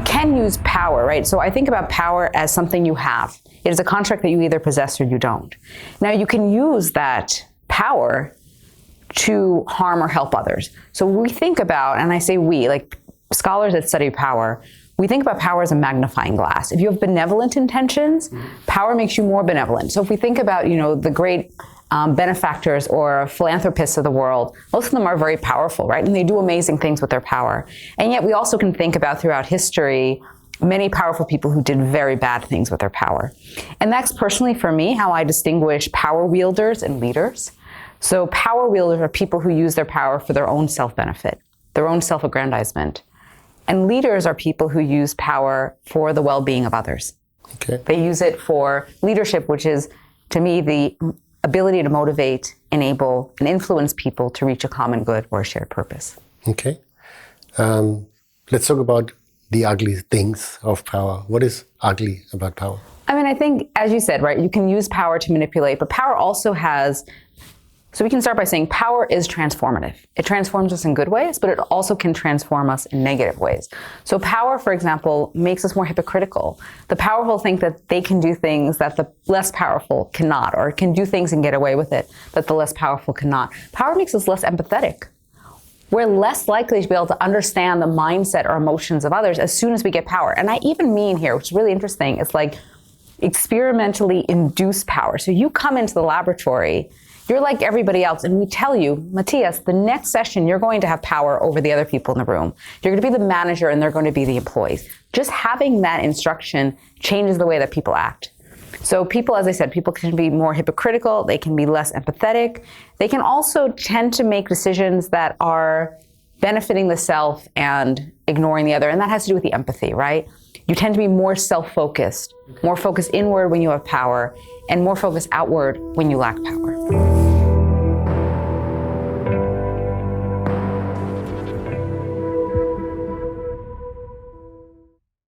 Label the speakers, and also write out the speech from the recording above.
Speaker 1: can use power, right? So I think about power as something you have. It is a construct that you either possess or you don't. Now you can use that power to harm or help others. So we think about, and I say we, like scholars that study power, we think about power as a magnifying glass. If you have benevolent intentions, power makes you more benevolent. So if we think about, the great benefactors or philanthropists of the world, most of them are very powerful, right? And they do amazing things with their power. And yet we also can think about throughout history, many powerful people who did very bad things with their power. And that's personally for me how I distinguish power wielders and leaders. So power wielders are people who use their power for their own self-benefit, their own self-aggrandizement. And leaders are people who use power for the well-being of others.
Speaker 2: Okay.
Speaker 1: They use it for leadership, which is, to me, the ability to motivate, enable, and influence people to reach a common good or a shared purpose.
Speaker 2: Okay. Let's talk about the ugly things of power. What is ugly about power?
Speaker 1: I mean, I think, as you said, right, you can use power to manipulate, but power also has... So we can start by saying power is transformative. It transforms us in good ways, but it also can transform us in negative ways. So power, for example, makes us more hypocritical. The powerful think that they can do things that the less powerful cannot, or can do things and get away with it that the less powerful cannot. Power makes us less empathetic. We're less likely to be able to understand the mindset or emotions of others as soon as we get power. And I even mean here, which is really interesting, it's like experimentally induced power. So you come into the laboratory, you're like everybody else, and we tell you, Matthias, the next session, you're going to have power over the other people in the room. You're going to be the manager, and they're going to be the employees. Just having that instruction changes the way that people act. So people, as I said, people can be more hypocritical. They can be less empathetic. They can also tend to make decisions that are benefiting the self and ignoring the other, and that has to do with the empathy, right? You tend to be more self-focused, more focused inward when you have power, and more focused outward when you lack power.